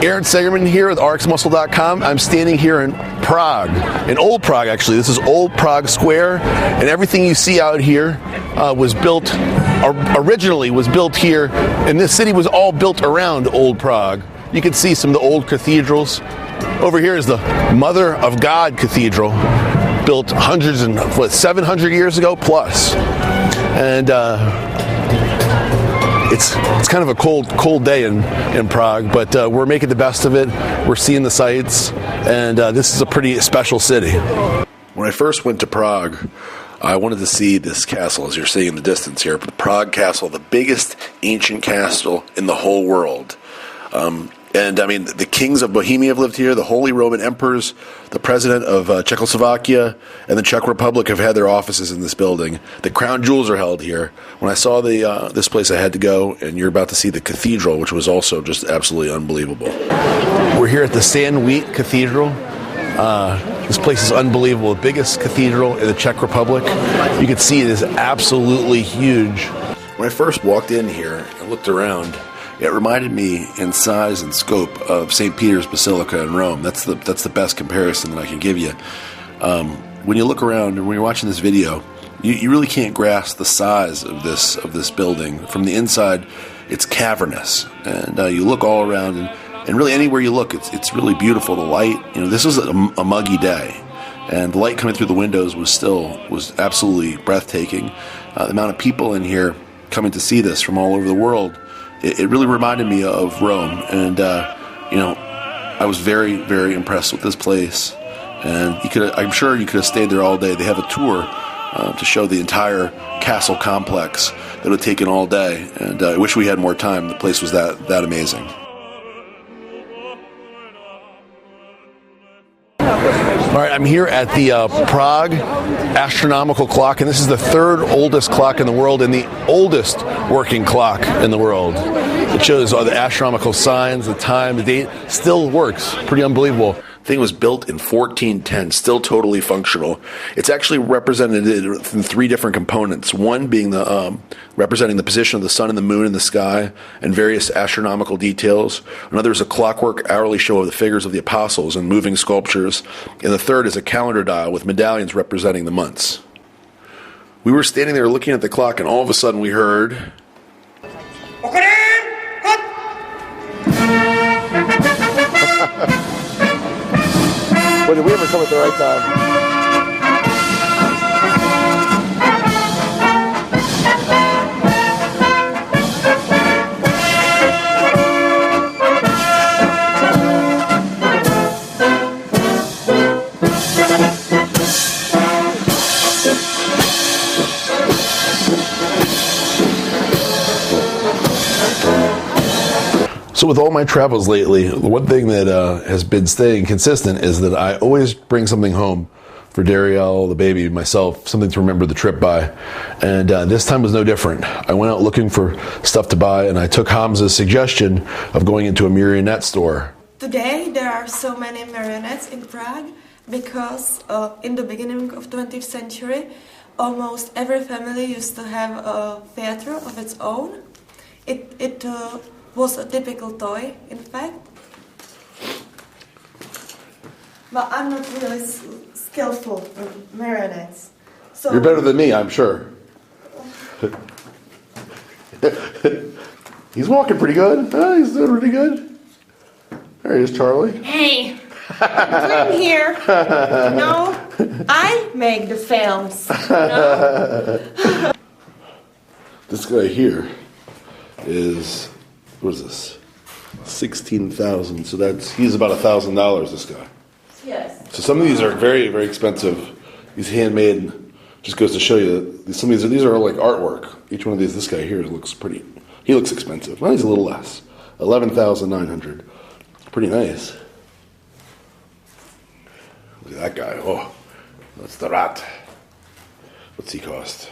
Aaron Singerman here with RxMuscle.com. I'm standing here in Prague, in Old Prague actually. This is Old Prague Square, and everything you see out here originally was built here, and this city was all built around Old Prague. You can see some of the old cathedrals. Over here is the Mother of God Cathedral, built 700 years ago plus. And it's kind of a cold day in Prague, but we're making the best of it. We're seeing the sights, and this is a pretty special city. When I first went to Prague, I wanted to see this castle, as you're seeing in the distance here. The Prague Castle, the biggest ancient castle in the whole world. And I mean, the kings of Bohemia have lived here, the Holy Roman Emperors, the president of Czechoslovakia, and the Czech Republic have had their offices in this building. The crown jewels are held here. When I saw this place, I had to go, and you're about to see the cathedral, which was also just absolutely unbelievable. We're here at the San Wheat Cathedral. This place is unbelievable. The biggest cathedral in the Czech Republic. You can see it is absolutely huge. When I first walked in here and looked around, it reminded me in size and scope of St. Peter's Basilica in Rome. That's the best comparison that I can give you. When you look around and when you're watching this video, you really can't grasp the size of this building. From the inside, it's cavernous, and you look all around, and really anywhere you look, it's really beautiful. The light, this was a muggy day, and the light coming through the windows was absolutely breathtaking. The amount of people in here coming to see this from all over the world. It really reminded me of Rome, and I was very, very impressed with this place. And I'm sure you could have stayed there all day. They have a tour to show the entire castle complex that would have taken all day. And I wish we had more time. The place was that amazing. All right, I'm here at the Prague astronomical clock, and this is the third oldest clock in the world and the oldest working clock in the world. It shows all the astronomical signs, the time, the date. Still works. Pretty unbelievable. The thing was built in 1410, still totally functional. It's actually represented in three different components. One being representing the position of the sun and the moon in the sky and various astronomical details. Another is a clockwork hourly show of the figures of the apostles and moving sculptures. And the third is a calendar dial with medallions representing the months. We were standing there looking at the clock, and all of a sudden we heard... Boy, did we ever come at the right time? So with all my travels lately, the one thing that has been staying consistent is that I always bring something home for Darielle, the baby, myself, something to remember the trip by. And this time was no different. I went out looking for stuff to buy, and I took Hamza's suggestion of going into a marionette store. Today there are so many marionettes in Prague because in the beginning of 20th century, almost every family used to have a theater of its own. It was a typical toy, in fact. But I'm not really skillful in marionettes. So you're better than me, I'm sure. He's walking pretty good. He's doing pretty good. There he is, Charlie. Hey, I'm here. No, I make the films. No. This guy here is... What is this? 16,000. So he's about $1,000. This guy. Yes. So some of these are very, very expensive. These handmade. Just goes to show you that some of these are like artwork. Each one of these. This guy here looks pretty. He looks expensive. Well, he's a little less. 11,900. Pretty nice. Look at that guy. Oh, that's the rat. What's he cost?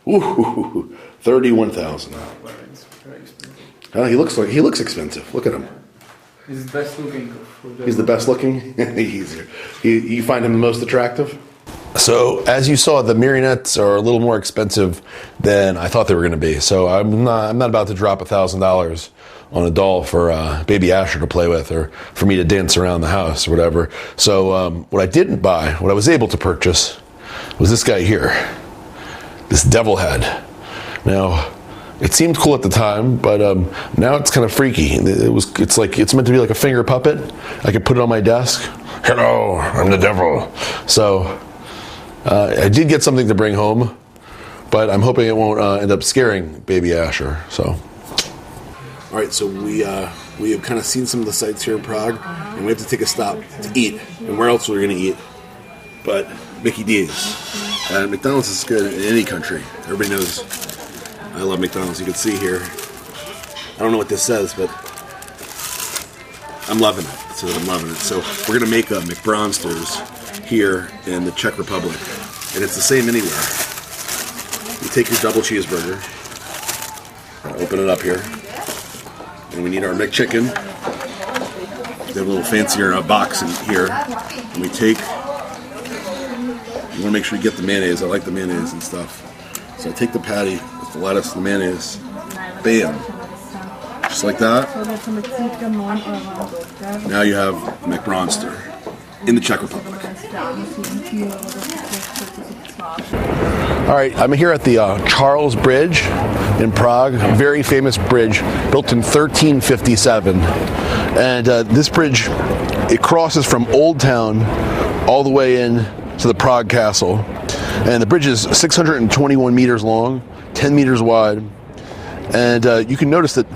Ooh. 31,000. He looks expensive. Look at him. He's the best looking. He's the best looking. You find him the most attractive. So as you saw, the marionettes are a little more expensive than I thought they were going to be. So I'm not about to drop $1,000 on a doll for baby Asher to play with, or for me to dance around the house or whatever. So what I didn't buy, what I was able to purchase, was this guy here, this devil head. Now, it seemed cool at the time, but now it's kind of freaky. It's meant to be like a finger puppet. I could put it on my desk. Hello, I'm the devil. So I did get something to bring home, but I'm hoping it won't end up scaring baby Asher. So, all right. So we have kind of seen some of the sights here in Prague, and we have to take a stop to eat. And where else are we going to eat? But Mickey D's. And McDonald's is good in any country. Everybody knows I love McDonald's. You can see here. I don't know what this says, but I'm loving it. So I'm loving it. So we're gonna make a McBronsters here in the Czech Republic, and it's the same anywhere. You take your double cheeseburger, open it up here, and we need our McChicken. They have a little fancier box in here, and we take. You want to make sure you get the mayonnaise. I like the mayonnaise and stuff. So I take the patty with the lettuce and the mayonnaise. Bam. Just like that. Now you have McBronster in the Czech Republic. All right, I'm here at the Charles Bridge in Prague. Very famous bridge, built in 1357. And this bridge, it crosses from Old Town all the way in to the Prague Castle. And the bridge is 621 meters long, 10 meters wide. And you can notice that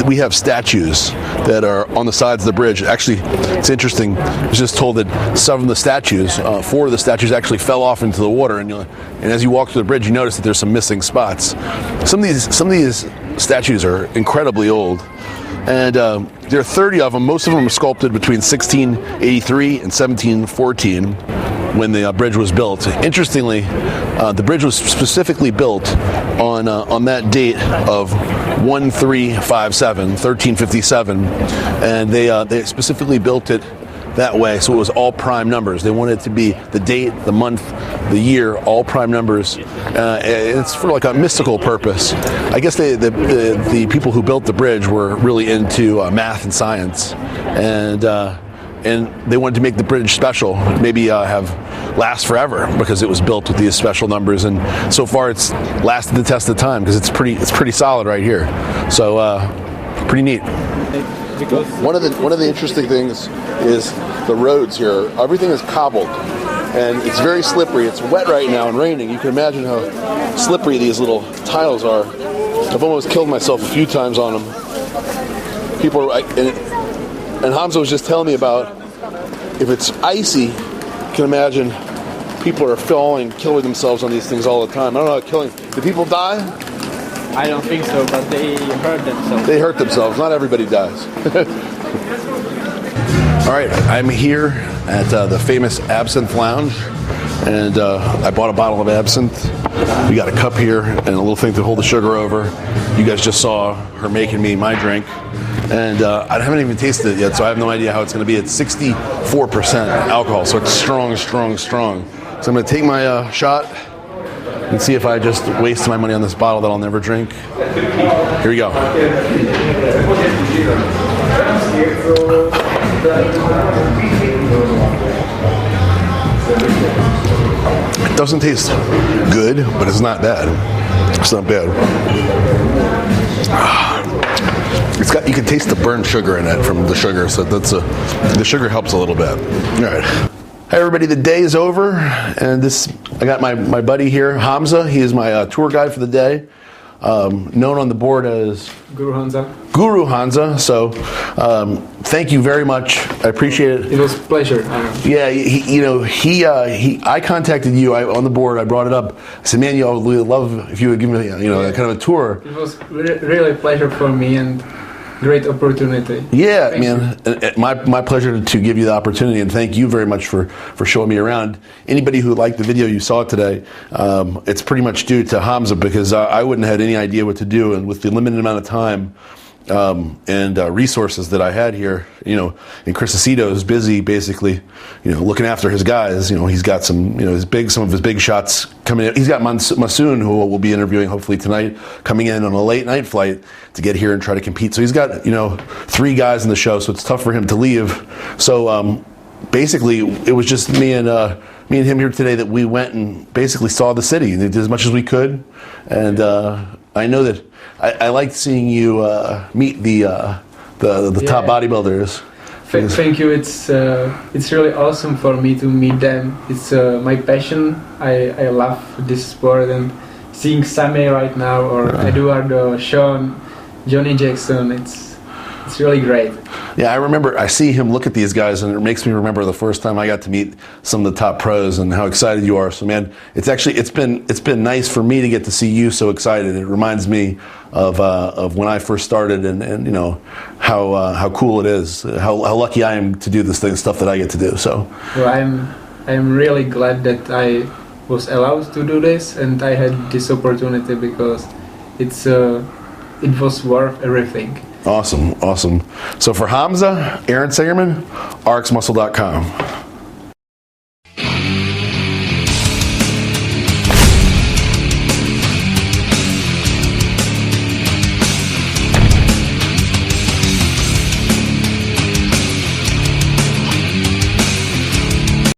we have statues that are on the sides of the bridge. Actually, it's interesting. I was just told that some of the statues, 4 of the statues actually fell off into the water. And as you walk through the bridge, you notice that there's some missing spots. Some of these statues are incredibly old. And there are 30 of them. Most of them are sculpted between 1683 and 1714 when the bridge was built. Interestingly, the bridge was specifically built on that date of 1357, and they specifically built it that way, so it was all prime numbers. They wanted it to be the date, the month, the year, all prime numbers. It's for like a mystical purpose. I guess the people who built the bridge were really into math and science, and they wanted to make the bridge special, maybe last forever, because it was built with these special numbers. And so far, it's lasted the test of time because it's pretty solid right here. So pretty neat. One of the interesting things is the roads here. Everything is cobbled, and it's very slippery. It's wet right now and raining. You can imagine how slippery these little tiles are. I've almost killed myself a few times on them. People are, and Hamza was just telling me about, if it's icy, you can imagine people are killing themselves on these things all the time. I don't know how killing. Do people die? I don't think so, but they hurt themselves. They hurt themselves. Not everybody dies. All right, I'm here at the famous Absinthe Lounge, and I bought a bottle of absinthe. We got a cup here and a little thing to hold the sugar over. You guys just saw her making me my drink, and I haven't even tasted it yet, so I have no idea how it's going to be. It's 64% alcohol, so it's strong. So I'm going to take my shot and see if I just waste my money on this bottle that I'll never drink. Here we go. It doesn't taste good, but it's not bad. It's not bad. You can taste the burnt sugar in it from the sugar, so the sugar helps a little bit. All right. Hi everybody, the day is over, and I got my buddy here, Hamza. He is my tour guide for the day, known on the board as Guru Hansa. So thank you very much. I appreciate it. It was a pleasure. Yeah, I contacted you on the board. I brought it up. I said, man, I would love if you would give me kind of a tour. It was really a pleasure for me and great opportunity. Yeah, man, my pleasure to give you the opportunity, and thank you very much for showing me around. Anybody who liked the video you saw today, it's pretty much due to Hamza, because I wouldn't have had any idea what to do, and with the limited amount of time, and resources that I had here. And Chris Aceto is busy basically, looking after his guys. He's got some, some of his big shots coming in. He's got Masoon, who we'll be interviewing hopefully tonight, coming in on a late night flight to get here and try to compete. So he's got, 3 guys in the show, so it's tough for him to leave. So basically, it was just me and him here today that we went and basically saw the city and did as much as we could. And I know that I liked seeing you meet the top bodybuilders. Thank you. It's really awesome for me to meet them. It's my passion. I love this sport, and seeing Sammy right now, or Eduardo, Sean, Johnny Jackson, it's really great. Yeah, I see him look at these guys, and it makes me remember the first time I got to meet some of the top pros and how excited you are. So, man, it's been nice for me to get to see you so excited. It reminds me of when I first started, and how cool it is, how lucky I am to do this stuff that I get to do. So, well, I'm really glad that I was allowed to do this, and I had this opportunity because it was worth everything. Awesome. So for Hamza, Aaron Singerman, rxmuscle.com.